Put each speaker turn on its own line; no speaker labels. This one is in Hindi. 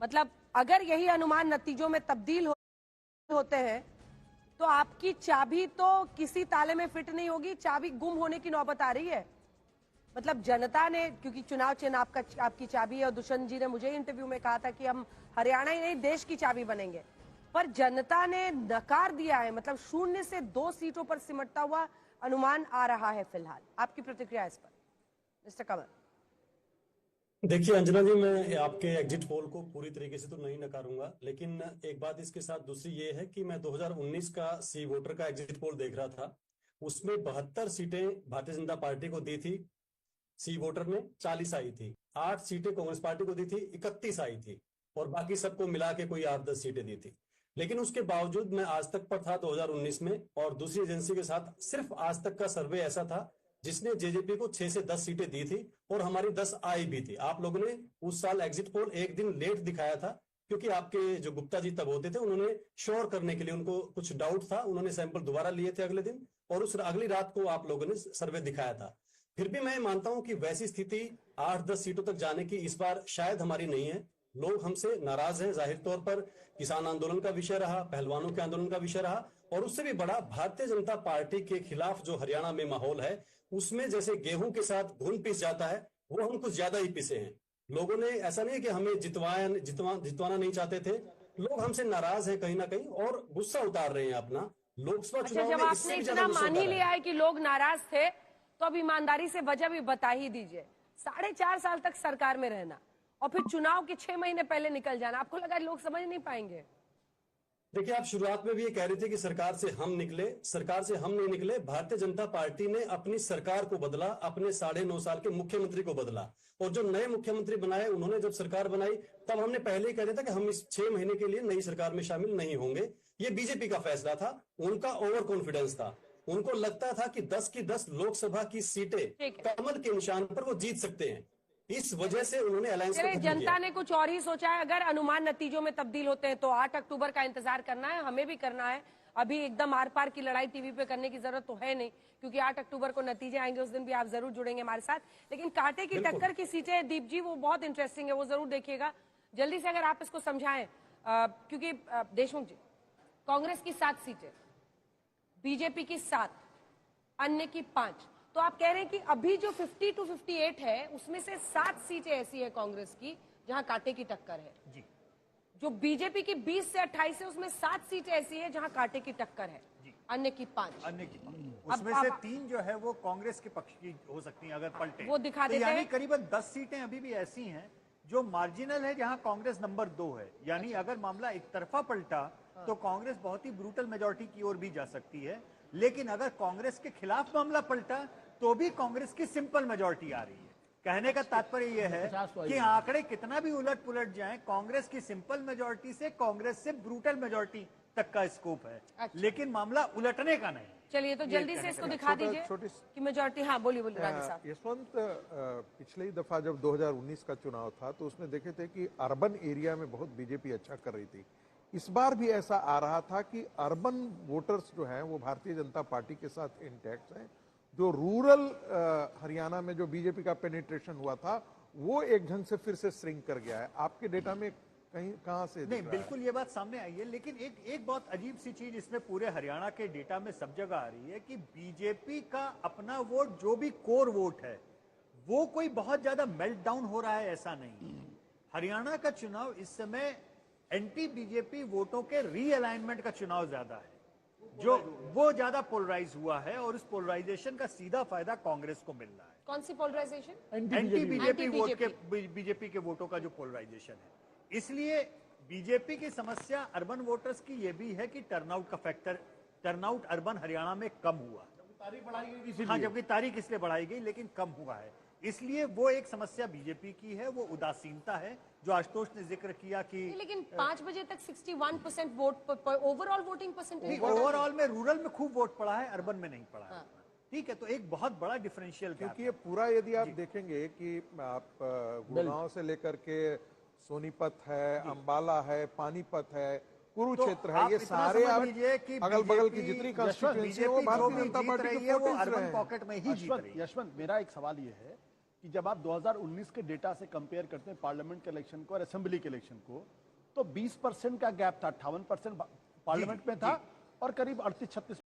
मतलब अगर यही अनुमान नतीजों में तब्दील होते हैं तो आपकी चाबी तो किसी ताले में फिट नहीं होगी, चाबी गुम होने की नौबत आ रही है। मतलब जनता ने, क्योंकि चुनाव चिन्ह आपकी चाबी है, और दुष्यंत जी ने मुझे इंटरव्यू में कहा था कि हम हरियाणा ही नहीं देश की चाबी बनेंगे, पर जनता ने नकार दिया है। मतलब 0 से 2 सीटों पर सिमटता हुआ अनुमान आ रहा है फिलहाल। आपकी प्रतिक्रिया इस पर मिस्टर कंवर?
देखिए अंजना जी, मैं आपके एग्जिट पोल को पूरी तरीके से तो नहीं नकारूंगा, लेकिन एक बात इसके साथ दूसरी ये है कि मैं 2019 का सी वोटर का एग्जिट पोल देख रहा था। उसमें 72 सीटें भारतीय जनता पार्टी को दी थी, सी वोटर में 40 आई थी। 8 सीटें कांग्रेस पार्टी को दी थी, 31 आई थी, और बाकी सबको मिला के कोई 8-10 सीटें दी थी। लेकिन उसके बावजूद मैं आज तक पर था 2019 में, और दूसरी एजेंसी के साथ सिर्फ आज तक का सर्वे ऐसा था जिसने जेजेपी को 6 से 10 सीटें दी थी, और हमारी 10 आई भी थी। आप लोगों ने उस साल एग्जिट पोल एक दिन लेट दिखाया था, क्योंकि आपके जो गुप्ता जी तब होते थे, उन्होंने श्योर करने के लिए, उनको कुछ डाउट था, उन्होंने सैंपल दोबारा लिए थे अगले दिन, और उस अगली रात को आप लोगों ने सर्वे दिखाया था। फिर भी मैं मानता हूं कि वैसी स्थिति 8-10 सीटों तक जाने की इस बार शायद हमारी नहीं है। लोग हमसे नाराज हैं, जाहिर तौर पर किसान आंदोलन का विषय रहा, पहलवानों के आंदोलन का विषय रहा, और उससे भी बड़ा भारतीय जनता पार्टी के खिलाफ जो हरियाणा में माहौल है, उसमें जैसे गेहूं के साथ घुन पिस जाता है, वो हम कुछ ज्यादा ही पिसे हैं। लोगों ने, ऐसा नहीं है कि हमें जितवाना नहीं चाहते थे, लोग हमसे नाराज हैं कहीं ना कहीं, और गुस्सा उतार रहे हैं अपना लोकसभा
अच्छा,
चुनाव
जब
में।
आपने
इससे भी ज्यादा
इतना
गुस्सा
मान ही
उतारा
लिया
है।
है कि लोग नाराज थे, तो अब ईमानदारी से वजह भी बता ही दीजिए। 4.5 साल तक सरकार में रहना और फिर चुनाव के 6 महीने पहले निकल जाना, आपको लगा लोग समझ नहीं पाएंगे?
देखिए, आप शुरुआत में भी ये कह रहे थे कि सरकार से हम निकले। सरकार से हम नहीं निकले, भारतीय जनता पार्टी ने अपनी सरकार को बदला, अपने 9.5 साल के मुख्यमंत्री को बदला, और जो नए मुख्यमंत्री बनाए, उन्होंने जब सरकार बनाई, तब हमने पहले ही कह दिया था कि हम इस 6 महीने के लिए नई सरकार में शामिल नहीं होंगे। ये बीजेपी का फैसला था, उनका ओवर कॉन्फिडेंस था। उनको लगता था कि 10 की 10 लोकसभा की सीटें कमल के निशान पर वो जीत सकते हैं, इस वजह से उन्होंने अलायंस को खत्म किया।
जनता ने कुछ और ही सोचा है। अगर अनुमान नतीजों में तब्दील होते हैं तो 8 अक्टूबर का इंतजार करना है, हमें भी करना है। अभी एकदम आर पार की लड़ाई टीवी पे करने की जरूरत तो है नहीं, क्योंकि 8 अक्टूबर को नतीजे आएंगे, उस दिन भी आप जरूर जुड़ेंगे हमारे साथ। लेकिन कांटे की टक्कर की सीटें दीप जी, वो बहुत इंटरेस्टिंग है, वो जरूर देखिएगा। जल्दी से अगर आप इसको समझाएं, क्योंकि देशमुख जी, कांग्रेस की 7 सीटें, बीजेपी की 7, अन्य की 5, तो आप कह रहे हैं कि अभी जो 50 to 58 है, उसमें से 7 सीटें ऐसी है कांग्रेस की जहां कांटे की टक्कर है जी। जो बीजेपी की 20 से 28 है, उसमें 7 सीटें ऐसी है जहां कांटे की टक्कर है जी। अन्य की 5,
उसमें से 3 जो है वो कांग्रेस के पक्ष की हो सकती हैं अगर पलटे,
वो दिखा
तो
देते हैं।
यानी करीबन 10 सीटें अभी भी ऐसी हैं जो मार्जिनल है, जहां कांग्रेस नंबर 2 है। यानी अगर मामला एक तरफा पलटा तो कांग्रेस बहुत ही ब्रूटल मेजोरिटी की ओर भी जा सकती है, लेकिन अगर कांग्रेस के खिलाफ मामला पलटा तो भी कांग्रेस की सिंपल मेजोरिटी आ रही है। कहने का तात्पर्य यह है कि आंकड़े कितना भी उलट पुलट जाएं, कांग्रेस की सिंपल मेजोरिटी से कांग्रेस से ब्रूटल मेजोरिटी तक का स्कोप है। अच्छा। लेकिन मामला उलटने का नहीं।
चलिए तो जल्दी से इसको दिखा दीजिए कि मेजोरिटी। हाँ बोलिए राजा साहब।
यशवंत, पिछली दफा जब 2019 का चुनाव था तो उसमें देखे थे कि अर्बन एरिया में बहुत बीजेपी अच्छा कर रही थी। इस बार भी ऐसा आ रहा था कि अर्बन वोटर्स जो हैं वो भारतीय जनता पार्टी के साथ इंटैक्ट हैं। जो रूरल हरियाणा में जो बीजेपी का पेनिट्रेशन हुआ था वो एक ढंग से फिर से श्रिंक कर गया है। आपके डेटा में कहीं कहां से
नहीं, बिल्कुल ये बात सामने आई है, लेकिन एक बहुत अजीब सी चीज इसमें पूरे हरियाणा के डेटा में सब जगह आ रही है कि बीजेपी का अपना वोट, जो भी कोर वोट है, वो कोई बहुत ज्यादा मेल्ट डाउन हो रहा है, ऐसा नहीं। हरियाणा का चुनाव इस समय एंटी बीजेपी वोटों के रीअलाइनमेंट का चुनाव ज्यादा है, जो वो ज्यादा पोलराइज हुआ है, और उस पोलराइजेशन का सीधा फायदा कांग्रेस को मिल रहा है।
कौन सी पोलराइजेशन?
एंटी बीजेपी वोट के, बीजेपी के वोटों का जो पोलराइजेशन है। इसलिए बीजेपी की समस्या अर्बन वोटर्स की यह भी है कि टर्नआउट का फैक्टर, टर्नआउट अर्बन हरियाणा में कम हुआ। तारीख बढ़ाई गई, हाँ, जबकि तारीख इसलिए बढ़ाई गई, लेकिन कम हुआ है। इसलिए वो एक समस्या बीजेपी की है, वो उदासीनता है जो आशुतोष ने जिक्र किया कि
लेकिन 5 बजे तक 61% vote overall voting percentage,
overall में रूरल में खूब वोट पड़ा है, अर्बन में नहीं पड़ा है। ठीक है, तो एक बहुत बड़ा डिफरेंशियल,
क्योंकि ये पूरा यदि आप देखेंगे कि आप गुड़गांव से लेकर के सोनीपत है, अंबाला है, पानीपत है, कुरुक्षेत्र है, ये सारे अगल बगल की जितनी कॉन्स्टिट्यूएंसी है वो भारतीय जनता पार्टी के
वो अर्बन पॉकेट में ही जीत रही है।
यशवंत, मेरा एक सवाल ये है कि जब आप 2019 के डेटा से कंपेयर करते हैं पार्लियामेंट के इलेक्शन को और असेंबली के इलेक्शन को, तो 20% का गैप था, 58% पार्लियामेंट में था और करीब 38-36